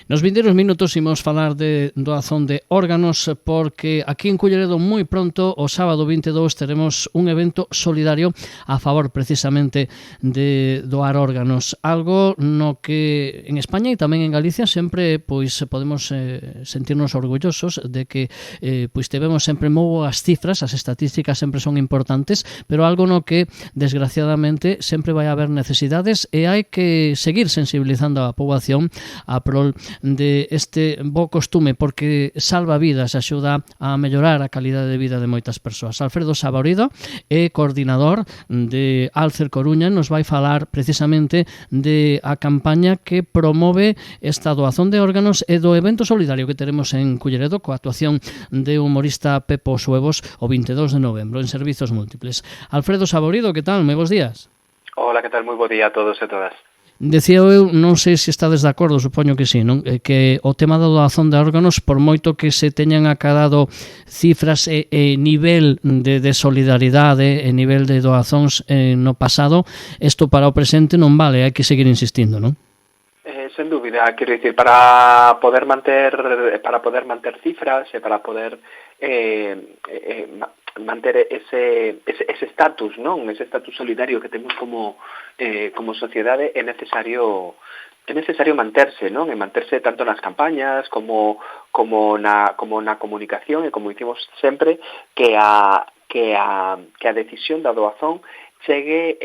Nos vindeiros minutos imos falar de doazón de órganos porque aquí en Culleredo moi pronto, o sábado 22, teremos un evento solidario a favor precisamente de doar órganos. Algo no que en España e tamén en Galicia sempre pois podemos sentirnos orgullosos de que pois tevemos sempre moi boas cifras, as estatísticas sempre son importantes, pero algo no que desgraciadamente sempre vai haber necesidades e hai que seguir sensibilizando a poboación a prol de este bo costume porque salva vidas, axuda a mellorar a calidade de vida de moitas persoas. Alfredo Saborido é coordinador de Alcer Coruña, nos vai falar precisamente de a campaña que promove esta doazón de órganos e do evento solidario que teremos en Culleredo coa actuación de humorista Pepo Suevos o 22 de novembro en Servizos Múltiples. Alfredo Saborido, que tal? Moi bons días. Hola, que tal? Moi bo día a todos e todas. Decía eu, non sei se estades de acordo, supoño que sí, non? Que o tema da doazón de órganos, por moito que se teñan acadado cifras e nivel de solidaridade e nivel de doazóns no pasado, isto para o presente non vale, hai que seguir insistindo, non? Sen dúbida, quero dicir, para poder manter cifras e para poder manter ese estatus, non? Ese estatus solidario que temos como sociedade é necesario manterse, non? E manterse tanto nas campañas como na comunicación e como dicimos sempre que a decisión da doazón chegue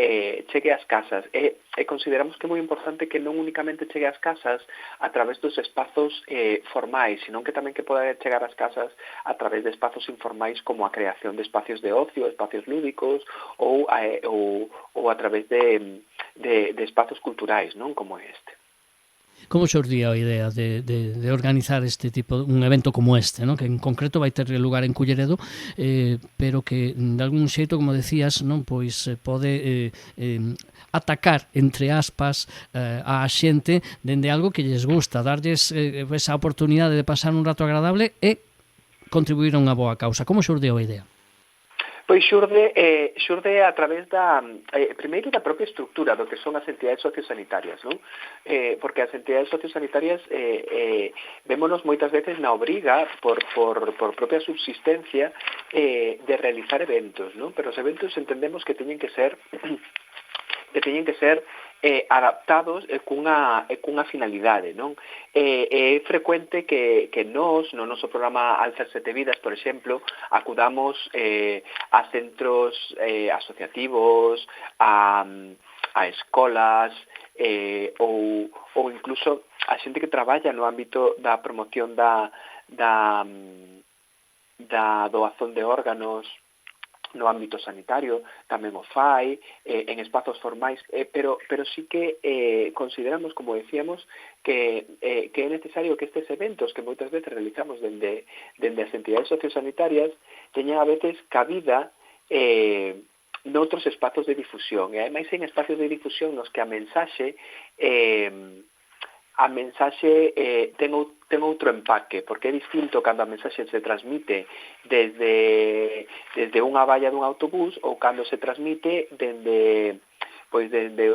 ás casas e consideramos que é moi importante que non únicamente chegue ás casas a través dos espazos formais, senón que tamén que poda chegar ás casas a través de espazos informais como a creación de espacios de ocio, espacios lúdicos ou a través de espazos culturais, non, como este. Como xurdía a idea de organizar este tipo, un evento como este, ¿no? Que en concreto vai ter lugar en Culleredo, pero que de algún xeito, como decías, non, pois pode atacar, entre aspas, a xente dende algo que lles gusta, darlles esa oportunidade de pasar un rato agradable e contribuir a unha boa causa. Como xurdeu a idea? Pois xurde a través primeiro da propia estructura do que son as entidades sociosanitarias, non? Porque as entidades sociosanitarias vémonos moitas veces na obriga por propia subsistencia de realizar eventos, non? Pero os eventos entendemos que teñen que ser adaptados e cunha finalidade, non? É frecuente que nós, no noso programa Alcer Sete Vidas, por exemplo, acudamos a centros asociativos, a escolas ou incluso a xente que traballa no ámbito da promoción da doazón de órganos no ámbito sanitario, tamén o fai, en espazos formais, pero sí que consideramos, como decíamos, que é necesario que estes eventos que moitas veces realizamos dende as entidades sociosanitarias teñan a veces cabida noutros espazos de difusión, e ademais en espacios de difusión nos que a mensaxe ten outro empaque, porque é distinto cando a mensaxe se transmite desde unha valla dun autobús ou cando se transmite dende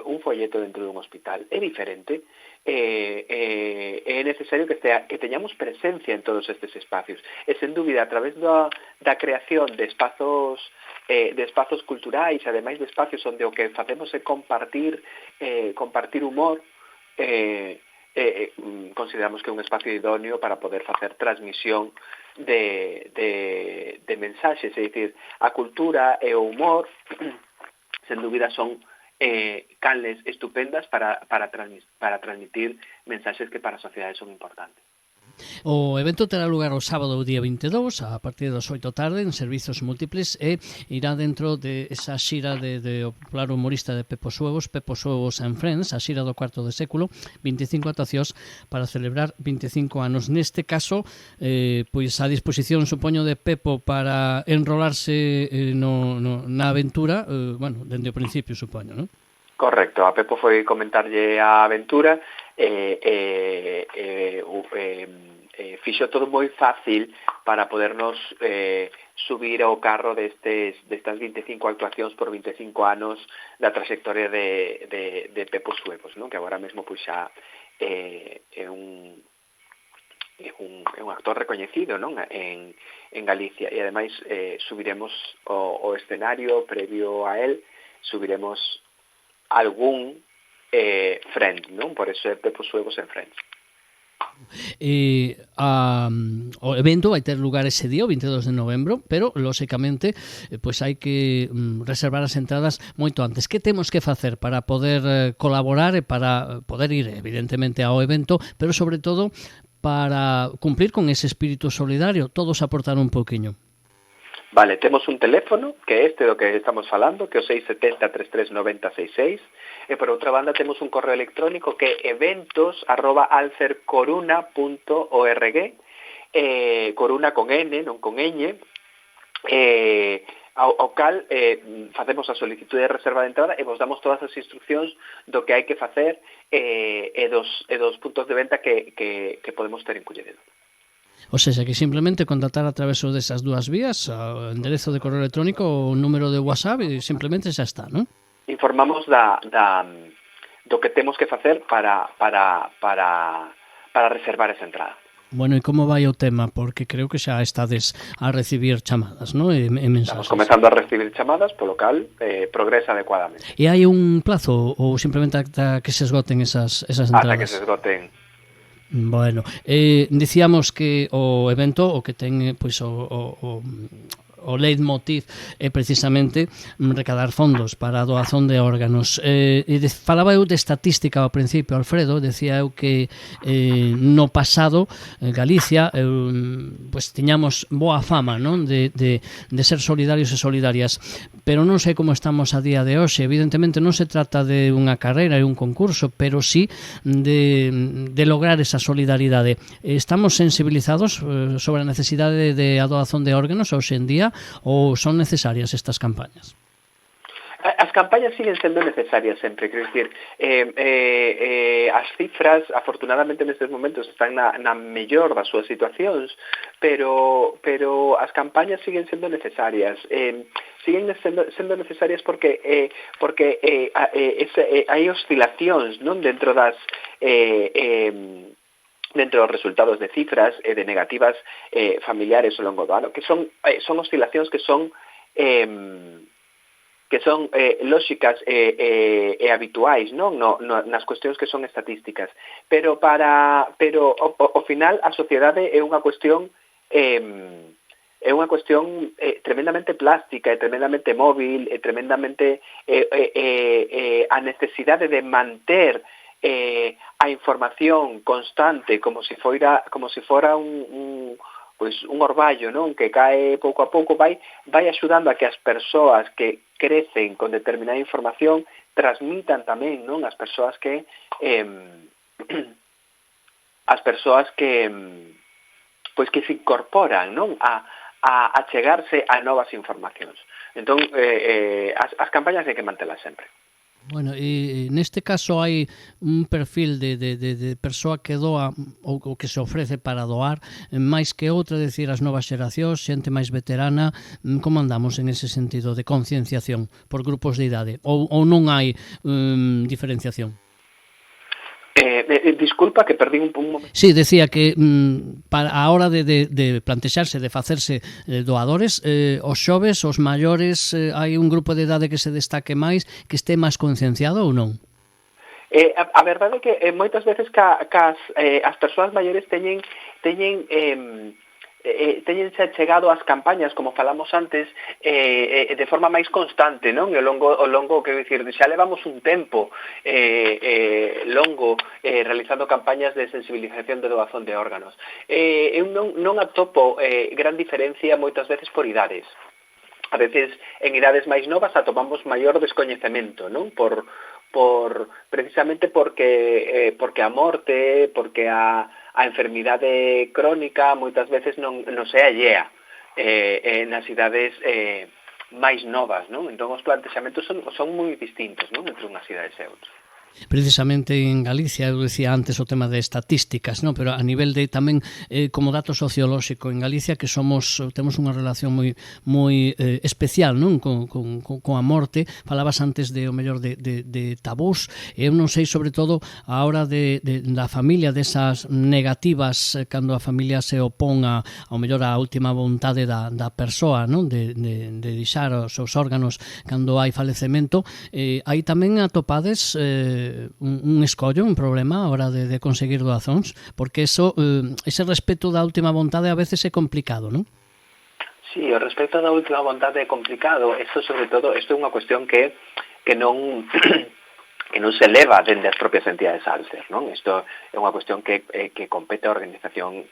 un folleto dentro dun hospital. É diferente. É necesario que teñamos presencia en todos estes espacios. E, sen dúbida, a través da creación de espazos culturais, ademais de espacios onde o que facemos é compartir humor, consideramos que é un espacio idóneo para poder facer transmisión de mensaxes, é dicir, a cultura e o humor sen dúbida son canles estupendas para transmitir mensaxes que para a sociedade son importantes. O evento terá lugar o sábado o día 22 a partir das 8 da tarde en Servizos Múltiples e irá dentro de esa xira de o popular humorista de Pepo Suevos and Friends, a xira do cuarto de século, 25 actuacións para celebrar 25 anos. Neste caso, pois a disposición, supoño, de Pepo para enrolarse na aventura, dende o principio, supoño, non? Correcto, a Pepo foi comentarlle a aventura fixo todo moi fácil para podernos subir ao carro destas 25 actuacións por 25 anos da trayectoria de Pepo Suevos, non? Que agora mesmo pois xa é un un actor recoñecido, non, en Galicia, e ademais subiremos o escenario previo a él, subiremos algún friend, non? Por eso é Pepo Suevos en Friends. O evento vai ter lugar ese día, o 22 de novembro, pero, lóxicamente, pois hai que reservar as entradas moito antes. Que temos que facer para poder colaborar e para poder ir, evidentemente, ao evento, pero, sobre todo, para cumplir con ese espírito solidario, todos aportar un pouquiño? Vale, temos un teléfono, que é este do que estamos falando, que é o 670-3390-66, e por outra banda temos un correo electrónico que é eventos@alcercoruna.org, coruna con N, non con ñ, ao cal facemos a solicitude de reserva de entrada e vos damos todas as instruccións do que hai que facer e dos puntos de venta que podemos ter en Culleredo. O sea, que simplemente contactar a través desas dúas vías, o enderezo de correo electrónico ou o número de WhatsApp, e simplemente xa está, non? Informamos do que temos que facer para reservar esa entrada. Bueno, e como vai o tema? Porque creo que xa estades a recibir chamadas, non? E mensajes. Estamos comezando a recibir chamadas, polo cal progresa adecuadamente. E hai un plazo ou simplemente ata que se esgoten esas entradas? Ata que se esgoten. Bueno, dicíamos que o evento o que ten pois o leitmotiv é precisamente recadar fondos para a doazón de órganos. Falaba eu de estatística ao principio, Alfredo, decía eu que no pasado Galicia pois tiñamos boa fama, non, de ser solidarios e solidarias, pero non sei como estamos a día de hoxe. Evidentemente non se trata de unha carreira e un concurso, pero sí de lograr esa solidaridade. Estamos sensibilizados sobre a necesidade de a doazón de órganos hoxe en día, ou son necesarias estas campañas? As campañas siguen sendo necesarias sempre, quero dicir, as cifras, afortunadamente nestes momentos, están na mellor das súas situacións, pero as campañas siguen sendo necesarias. Siguen sendo necesarias porque hai oscilacións, non, dentro dos resultados de cifras e de negativas familiares ao longo do ano, que son oscilacións que son lóxicas e habituais, non, nas cuestións que son estatísticas, pero ao final a sociedade é unha cuestión tremendamente plástica, e tremendamente móvil, e tremendamente a necesidade de manter a información constante como se fora un orballo, non, que cae pouco a pouco, vai axudando a que as persoas que crecen con determinada información transmitan tamén, non, as persoas que se incorporan, non, a chegarse a novas informacións. Entón, as campañas hai que mantelas sempre. Bueno, e neste caso hai un perfil de persoa que doa ou que se ofrece para doar máis que outra, decir, as novas xeracións, xente máis veterana. Como andamos en ese sentido de concienciación por grupos de idade? Ou non hai diferenciación? Disculpa, que perdí un momento. Sí, decía que para a hora de plantexarse, de facerse doadores, os xoves, os maiores, hai un grupo de idade que se destaque máis, que este máis concienciado ou non? A verdade é que moitas veces as persoas maiores teñense chegado ás campañas, como falamos antes, de forma máis constante, non? Ao longo, quero dicir, xa levamos un tempo longo realizando campañas de sensibilización de doazón de órganos. Eu non atopo gran diferencia moitas veces por idades. A veces en idades máis novas atopamos maior descoñecemento, non? Precisamente porque a morte, porque a enfermidade crónica moitas veces non se allea nas idades máis novas, non? Entón os plantexamentos son moi distintos, non, entre unhas idades e outras. Precisamente en Galicia, eu decía antes o tema de estatísticas, ¿no? Pero a nivel de tamén como dato sociolóxico en Galicia que temos unha relación moi especial, non? Con a morte. Falabas antes de o mellor de tabús. Eu non sei sobre todo a hora da familia, desas negativas cando a familia se opón ao mellor a última vontade da persoa, non? De deixar os seus órganos cando hai falecemento. Aí tamén atopades un escollo, un problema a hora de conseguir doazóns, porque ese respeto da última vontade a veces é complicado, non? Sí, o respecto da última vontade é complicado. Isto, sobre todo, isto é unha cuestión que non que non se leva dende as propias entidades Alcer, non? Isto é unha cuestión que compete a organización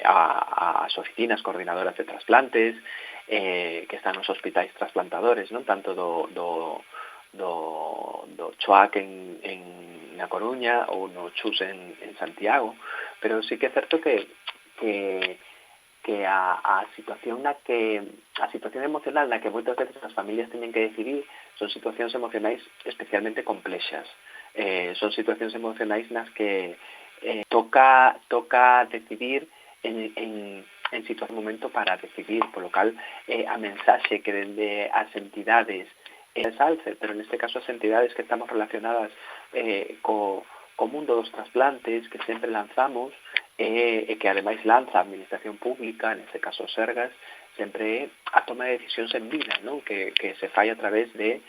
ás oficinas coordinadoras de trasplantes, que están nos hospitais trasplantadores, non? Tanto do CHOAC en A Coruña ou no CHUS en Santiago, pero sí que é certo que a situación emocional na que moitas veces as familias teñen que decidir son situacións emocionais especialmente complexas. Son situacións emocionais nas que toca decidir en situación momento para decidir, polo cal a mensaxe que dende as entidades Alcer, pero neste caso as entidades que estamos relacionadas co mundo dos trasplantes que sempre lanzamos e que ademais lanza a Administración Pública, neste caso os Sergas, sempre a toma de decisións en vida, non? Que se fai a través de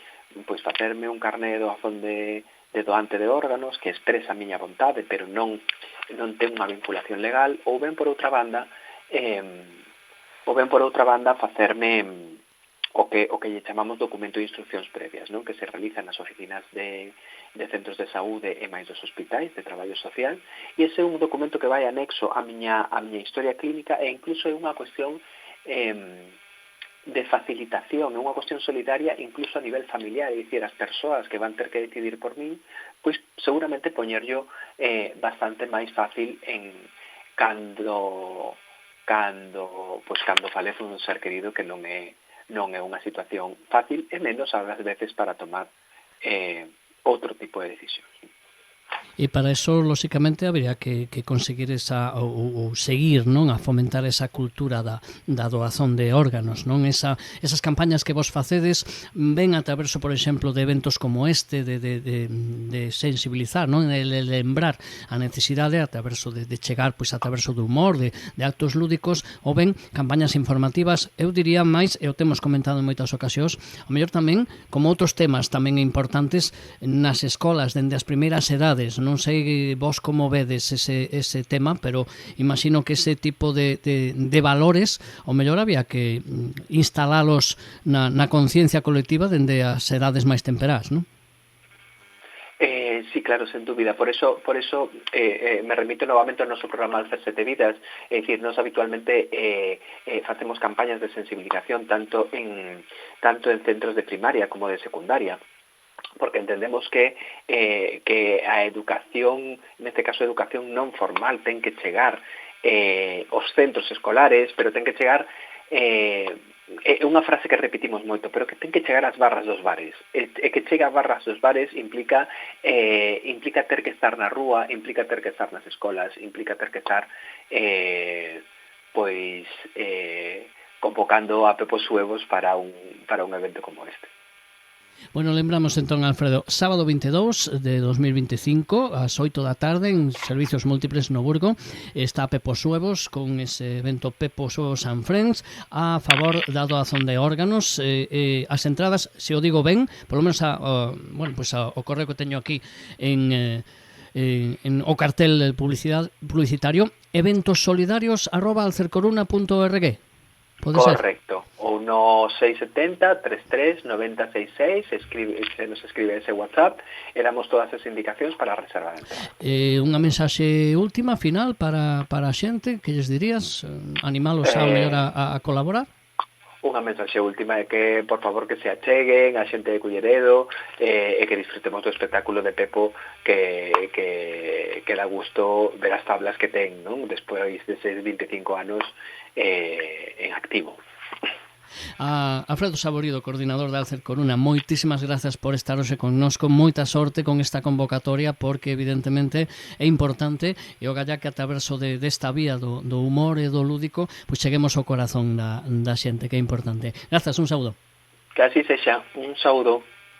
facerme un carné de doazón de doante de órganos que expresa a miña vontade, pero non ten unha vinculación legal, ou ben por outra banda facerme o que lle chamamos documento de instruccións previas, non? Que se realizan nas oficinas de centros de saúde e máis dos hospitais de traballo social, e ese é un documento que vai anexo a miña historia clínica e incluso é unha cuestión de facilitación, é unha cuestión solidaria incluso a nivel familiar, é dicir, as persoas que van ter que decidir por min, pois seguramente poñerllo bastante máis fácil cando falece un ser querido que non é unha situación fácil e menos ás veces para tomar outro tipo de decisións. E para eso, lóxicamente, habería que conseguir ou seguir, non, a fomentar esa cultura da doazón de órganos, non? Esas campañas que vos facedes ven a través, por exemplo, de eventos como este, de sensibilizar, non? De lembrar a necesidade a través de chegar a través do humor, de actos lúdicos, ou ben campañas informativas, eu diría máis, e o temos comentado en moitas ocasións, ao mellor tamén, como outros temas tamén importantes nas escolas, dende as primeiras edades. Non sei vos como vedes ese tema, pero imagino que ese tipo de valores o mellor había que instalalos na conciencia colectiva dende as edades máis temperás, non? Sí, claro, sen dúbida. Por eso me remito novamente ao noso programa Alcer Sete Vidas. É dicir, nos habitualmente facemos campañas de sensibilización tanto en centros de primaria como de secundaria, porque entendemos que a educación, neste caso a educación non formal, ten que chegar aos centros escolares, pero ten que chegar, é unha frase que repetimos moito, pero que ten que chegar ás barras dos bares. E que chega ás barras dos bares implica ter que estar na rúa, implica ter que estar nas escolas, implica ter que estar convocando a Pepo Suevos para un evento como este. Bueno, lembramos entón, Alfredo, sábado 22 de 2025 ás 8 da tarde en Servicios Múltiples no Burgo está Pepo Suevos con ese evento Pepo Suevos and Friends a favor da doazón de órganos. As entradas, se o digo ben, polo menos o correo que teño aquí en o cartel publicitario, eventosolidarios@alcercoruna.org. Correcto. Ou no 670 33 90 66 se nos escribe ese WhatsApp e damos todas as indicacións para a reserva de entrada. Unha mensaxe última, final, para a xente, que lles dirías? Animalos a mellor a colaborar? Unha mensaxe última é que, por favor, que se acheguen a xente de Culleredo e que disfrutemos do espectáculo de Pepo que dá gusto ver as tablas que ten, non? Despois deses 25 anos en activo. A Alfredo Saborido, coordinador de Alcer Coruna, moitísimas grazas por estar hoxe connosco, moita sorte con esta convocatoria, porque evidentemente é importante, e o galla que a traverso desta vía do humor e do lúdico, pois cheguemos ao corazón da xente, que é importante. Grazas, un saúdo. Que así sexa, un saúdo.